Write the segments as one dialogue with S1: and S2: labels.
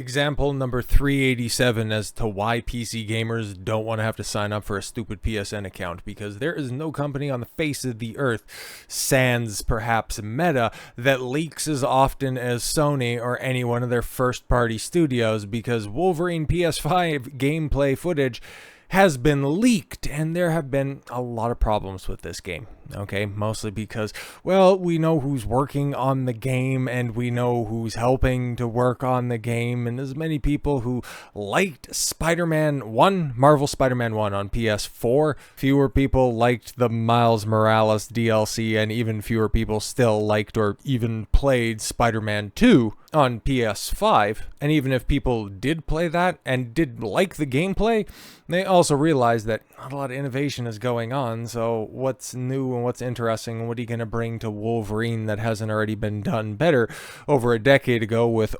S1: Example number 387 as to why PC gamers don't want to have to sign up for a stupid PSN account, because there is no company on the face of the earth, sans perhaps Meta, that leaks as often as Sony or any one of their first-party studios, because Wolverine PS5 gameplay footage has been leaked, and there have been a lot of problems with this game. Okay, mostly because, well, we know who's working on the game, and we know who's helping to work on the game, and as many people who liked Spider-Man 1, Marvel Spider-Man 1 on PS4, fewer people liked the Miles Morales DLC, and even fewer people still liked or even played Spider-Man 2 on PS5, and even if people did play that and did like the gameplay, they also realized that not a lot of innovation is going on, so what's new and what's interesting and what are you going to bring to Wolverine that hasn't already been done better over a decade ago with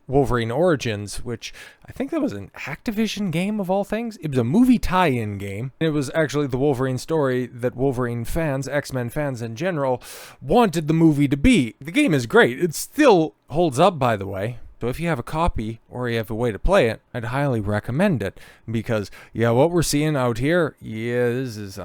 S1: Wolverine Origins, which I think that was an Activision game of all things. It was a movie tie-in game. It was actually the Wolverine story that Wolverine fans, X-Men fans in general, wanted the movie to be. The game is great. It still holds up, by the way. So if you have a copy or you have a way to play it, I'd highly recommend it, because yeah, what we're seeing out here, yeah, this is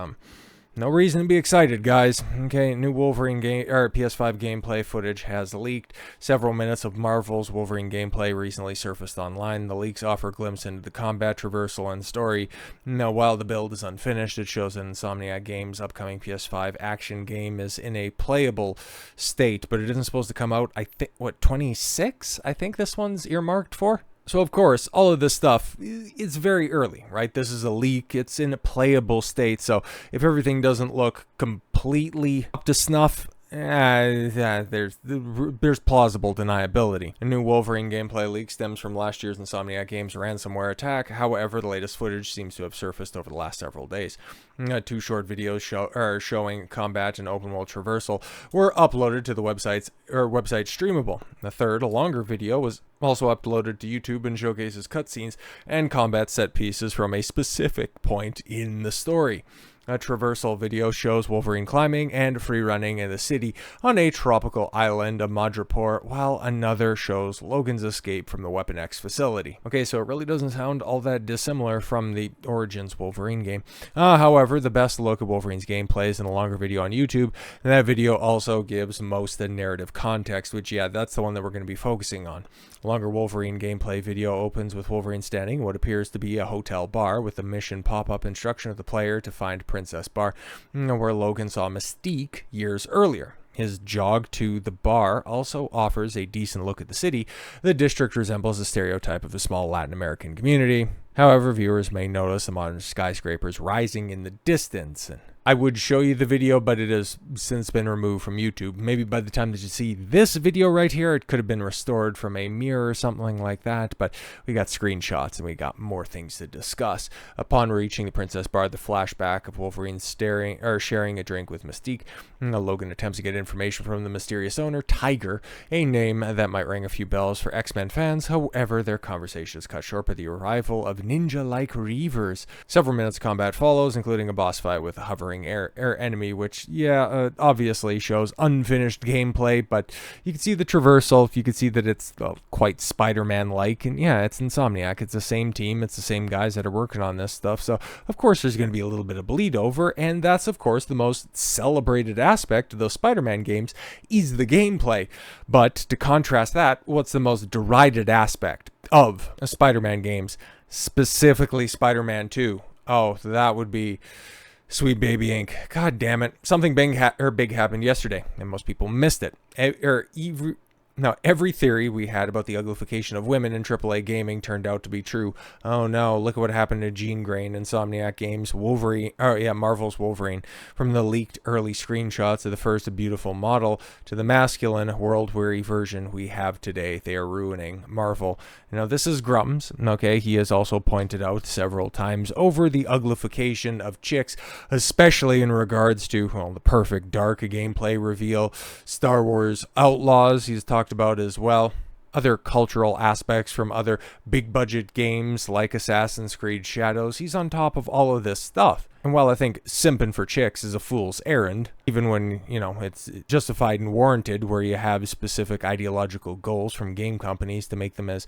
S1: no reason to be excited, guys. Okay, new Wolverine game or PS5 gameplay footage has leaked. Several minutes of Marvel's Wolverine gameplay recently surfaced online. The leaks offer a glimpse into the combat, traversal, and story. Now, while the build is unfinished, it shows that Insomniac Games' upcoming PS5 action game is in a playable state, but it isn't supposed to come out, I think, what, 26? I think this one's earmarked for. So, of course, all of this stuff is very early, right? This is a leak. It's in a playable state. So if everything doesn't look completely up to snuff, there's plausible deniability. A new Wolverine gameplay leak stems from last year's Insomniac Games ransomware attack. However, the latest footage seems to have surfaced over the last several days. Two short videos showing combat and open world traversal were uploaded to the website streamable. The third, a longer video, was also uploaded to YouTube and showcases cutscenes and combat set pieces from a specific point in the story. A traversal video shows Wolverine climbing and free running in the city on a tropical island of Madripoor, while another shows Logan's escape from the Weapon X facility. Okay, so it really doesn't sound all that dissimilar from the Origins Wolverine game. However, the best look at Wolverine's gameplay is in a longer video on YouTube, and that video also gives most of the narrative context, which, yeah, that's the one that we're going to be focusing on. A longer Wolverine gameplay video opens with Wolverine standing in what appears to be a hotel bar with a mission pop-up instruction of the player to find Princess Bar, where Logan saw Mystique years earlier. His jog to the bar also offers a decent look at the city. The district resembles a stereotype of a small Latin American community. However, viewers may notice the modern skyscrapers rising in the distance. And I would show you the video, but it has since been removed from YouTube. Maybe by the time that you see this video right here, it could have been restored from a mirror or something like that, but we got screenshots and we got more things to discuss. Upon reaching the Princess Bar, the flashback of Wolverine sharing a drink with Mystique. Logan attempts to get information from the mysterious owner, Tiger, a name that might ring a few bells for X-Men fans. However, their conversation is cut short by the arrival of ninja-like Reavers. Several minutes of combat follows, including a boss fight with a hovering air enemy, which, obviously shows unfinished gameplay, but you can see the traversal. You can see that it's quite Spider-Man-like, and yeah, it's Insomniac. It's the same team. It's the same guys that are working on this stuff, so of course there's going to be a little bit of bleed over, and that's, of course, the most celebrated aspect of those Spider-Man games is the gameplay. But to contrast that, what's the most derided aspect of Spider-Man games, specifically Spider-Man 2? Oh, that would be Sweet Baby Inc. God damn it. Something big happened yesterday, and most people missed it. Now, every theory we had about the uglification of women in AAA gaming turned out to be true. Oh no, look at what happened to Jean Grey in Insomniac Games, Marvel's Wolverine. From the leaked early screenshots of the first beautiful model to the masculine, world-weary version we have today, they are ruining Marvel. Now, this is Grums, okay? He has also pointed out several times over the uglification of chicks, especially in regards to, the perfect dark gameplay reveal, Star Wars Outlaws, he's talked about as well. Other cultural aspects from other big budget games like Assassin's Creed Shadows. He's on top of all of this stuff. And while I think simping for chicks is a fool's errand, even when, it's justified and warranted where you have specific ideological goals from game companies to make them as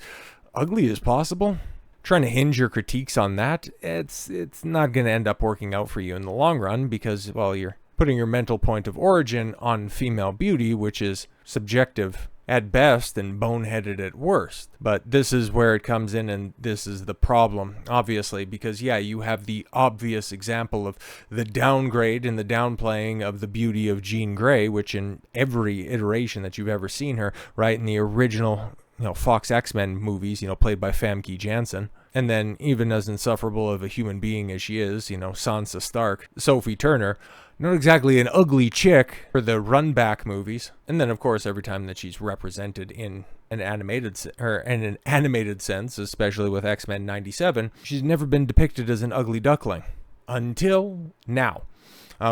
S1: ugly as possible. Trying to hinge your critiques on that, it's not going to end up working out for you in the long run because, well, you're putting your mental point of origin on female beauty, which is subjective at best and boneheaded at worst. But this is where it comes in, and this is the problem, obviously, because, yeah, you have the obvious example of the downgrade and the downplaying of the beauty of Jean Grey, which in every iteration that you've ever seen her, right, in the original Fox XMen movies, played by Famke Janssen. And then even as insufferable of a human being as she is, Sansa Stark, Sophie Turner, not exactly an ugly chick for the run-back movies. And then, of course, every time that she's represented in an animated sense, especially with X-Men 97, she's never been depicted as an ugly duckling. Until now.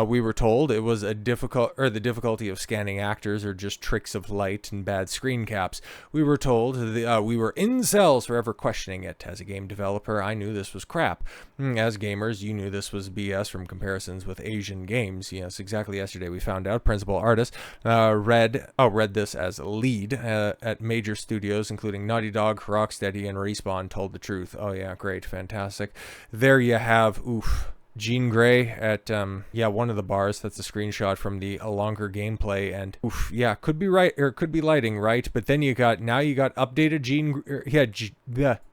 S1: We were told it was the difficulty of scanning actors or just tricks of light and bad screen caps. We were told we were incels for ever questioning it. As a game developer, I knew this was crap. As gamers, you knew this was BS from comparisons with Asian games. Yes, exactly. Yesterday we found out principal artist read this as lead at major studios, including Naughty Dog, Rocksteady, and Respawn, told the truth. Oh yeah, great, fantastic. There you have, Jean Grey at one of the bars. That's a screenshot from the longer gameplay, and could be right, or could be lighting, right? But then you got updated Jean.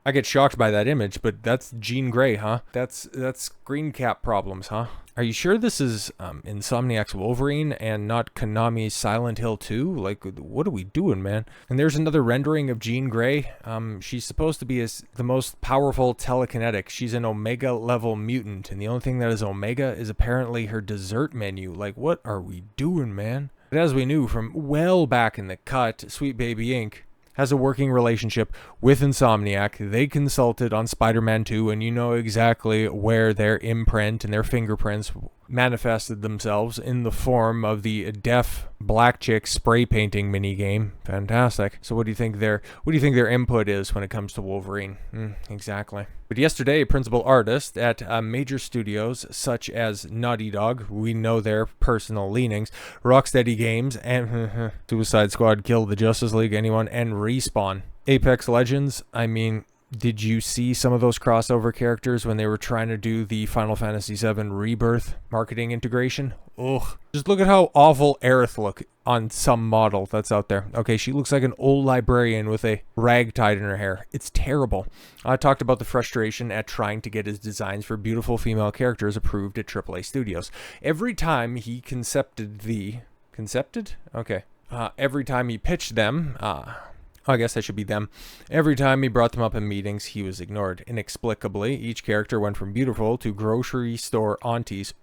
S1: I get shocked by that image, but that's Jean Grey, huh? That's screen cap problems, huh? Are you sure this is Insomniac's Wolverine and not Konami's Silent Hill 2? Like, what are we doing, man? And there's another rendering of Jean Grey. She's supposed to be the most powerful telekinetic. She's an Omega level mutant, and the only thing that is Omega is apparently her dessert menu. Like, what are we doing, man? But as we knew from well back in the cut, Sweet Baby Inc. has a working relationship with Insomniac. They consulted on Spider-Man 2, and you know exactly where their imprint and their fingerprints manifested themselves in the form of the deaf black chick spray painting minigame. Fantastic. So what do you think their input is when it comes to Wolverine? Exactly. But yesterday, principal artist at major studios such as Naughty Dog, we know their personal leanings, Rocksteady Games, and Suicide Squad, Kill the Justice League, anyone, and Respawn. Apex Legends, I mean, did you see some of those crossover characters when they were trying to do the Final Fantasy VII Rebirth marketing integration? Ugh. Just look at how awful Aerith look on some model that's out there. Okay, she looks like an old librarian with a rag tied in her hair. It's terrible. I talked about the frustration at trying to get his designs for beautiful female characters approved at AAA studios. Every time he every time he pitched them, I guess that should be them. Every time he brought them up in meetings, he was ignored. Inexplicably, each character went from beautiful to grocery store aunties.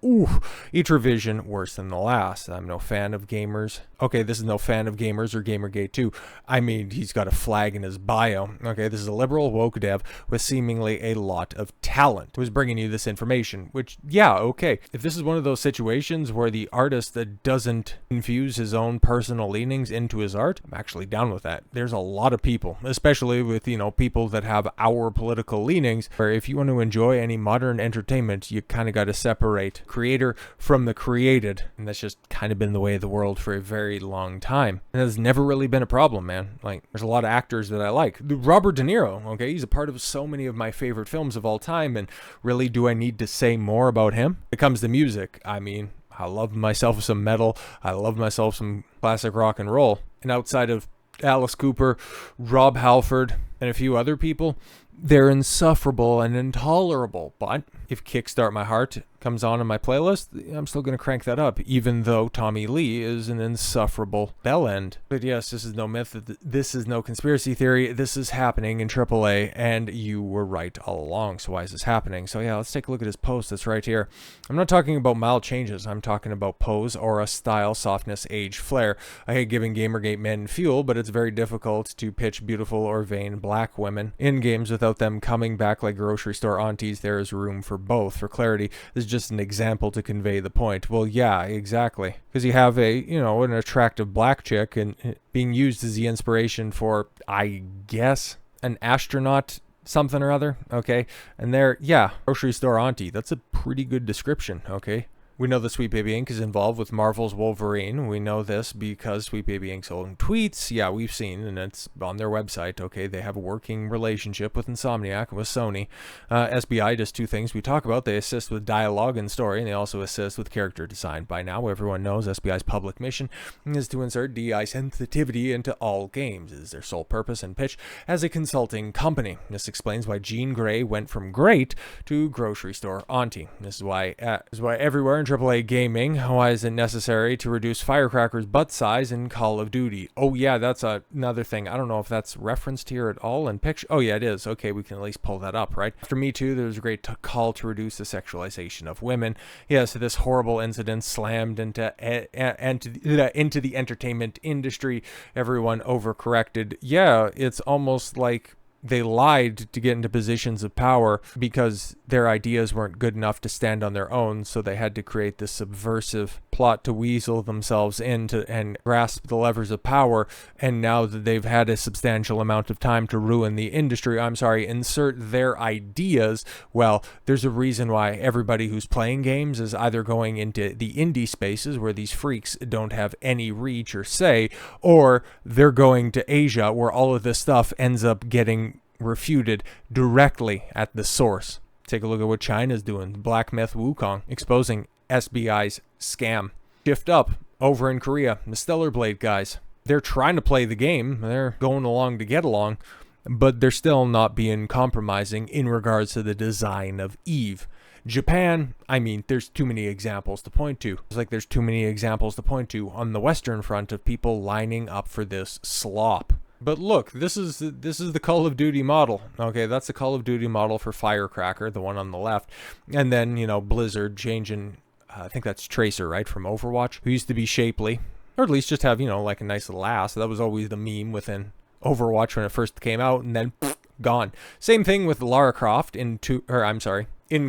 S1: Each revision worse than the last. I'm no fan of gamers. Okay, this is no fan of gamers or Gamergate 2. I mean, he's got a flag in his bio. Okay, this is a liberal woke dev with seemingly a lot of talent who's bringing you this information, which, yeah, okay. If this is one of those situations where the artist that doesn't infuse his own personal leanings into his art, I'm actually down with that. There's a lot of people, especially with, people that have our political leanings, where if you want to enjoy any modern entertainment, you kind of got to separate creator from the created. And that's just kind of been the way of the world for a very long time. And that's never really been a problem, man. Like, there's a lot of actors that I like. Robert De Niro, okay, he's a part of so many of my favorite films of all time, and really, do I need to say more about him? When it comes to music, I mean, I love myself some metal, I love myself some classic rock and roll, and outside of Alice Cooper, Rob Halford, and a few other people, they're insufferable and intolerable. But if Kickstart My Heart comes on in my playlist, I'm still going to crank that up, even though Tommy Lee is an insufferable bellend. But yes, this is no myth, this is no conspiracy theory, this is happening in AAA, and you were right all along. So why is this happening? So yeah, let's take a look at his post that's right here. I'm not talking about mild changes, I'm talking about pose, aura, style, softness, age, flair. I hate giving Gamergate men fuel, but it's very difficult to pitch beautiful or vain black women in games without them coming back like grocery store aunties. There is room for both. For clarity, this is just an example to convey the point. Well, yeah, exactly. Because you have an attractive black chick and being used as the inspiration for, I guess, an astronaut something or other, okay? And there, yeah, grocery store auntie. That's a pretty good description, okay? We know that Sweet Baby Inc. is involved with Marvel's Wolverine. We know this because Sweet Baby Inc.'s own tweets, yeah, we've seen, and it's on their website, okay, they have a working relationship with Insomniac and with Sony. SBI does two things we talk about. They assist with dialogue and story, and they also assist with character design. By now, everyone knows SBI's public mission is to insert DI sensitivity into all games. It is their sole purpose and pitch as a consulting company. This explains why Jean Grey went from great to grocery store auntie. This is why everywhere in AAA gaming, why is it necessary to reduce firecrackers' butt size in Call of Duty? Oh yeah, that's another thing. I don't know if that's referenced here at all in picture. Oh yeah, it is. Okay, we can at least pull that up, right? After Me Too, there was a great call to reduce the sexualization of women. Yeah, so this horrible incident slammed into the entertainment industry. Everyone overcorrected. Yeah, it's almost like they lied to get into positions of power because their ideas weren't good enough to stand on their own, so they had to create this subversive plot to weasel themselves into and grasp the levers of power. And now that they've had a substantial amount of time to ruin the industry, insert their ideas, well, there's a reason why everybody who's playing games is either going into the indie spaces where these freaks don't have any reach or say, or they're going to Asia where all of this stuff ends up getting refuted directly at the source. Take a look at what China's doing. Black Myth Wukong exposing SBI's scam. Shift up over in Korea. The Stellar Blade guys. They're trying to play the game. They're going along to get along, but they're still not being compromising in regards to the design of Eve. Japan, there's too many examples to point to. It's like there's too many examples to point to on the Western front of people lining up for this slop. But look, this is the Call of Duty model. Okay, that's the Call of Duty model for Firecracker, the one on the left. And then, Blizzard changing, I think that's Tracer, right, from Overwatch, who used to be shapely, or at least just have, like a nice little ass. That was always the meme within Overwatch when it first came out, and then gone. Same thing with Lara Croft in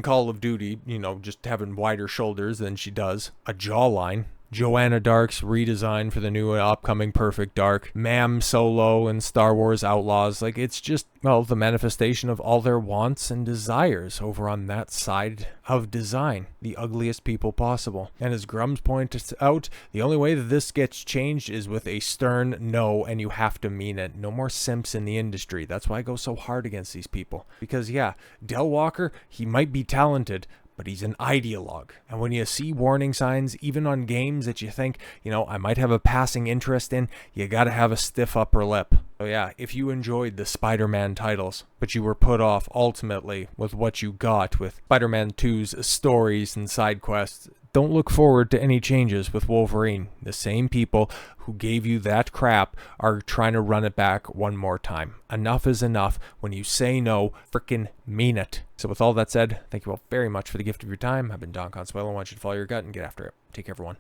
S1: Call of Duty, just having wider shoulders than she does, a jawline. Joanna Dark's redesign for the new upcoming Perfect Dark, Ma'am Solo and Star Wars Outlaws. Like, it's just, the manifestation of all their wants and desires over on that side of design. The ugliest people possible. And as Grums points out, the only way that this gets changed is with a stern no, and you have to mean it. No more simps in the industry. That's why I go so hard against these people. Because, yeah, Del Walker, he might be talented, but he's an ideologue. And when you see warning signs, even on games that you think, I might have a passing interest in, you gotta have a stiff upper lip. So yeah, if you enjoyed the Spider-Man titles, but you were put off ultimately with what you got with Spider-Man 2's stories and side quests, don't look forward to any changes with Wolverine. The same people who gave you that crap are trying to run it back one more time. Enough is enough. When you say no, frickin' mean it. So with all that said, thank you all very much for the gift of your time. I've been Don Consuelo. I want you to follow your gut and get after it. Take care, everyone.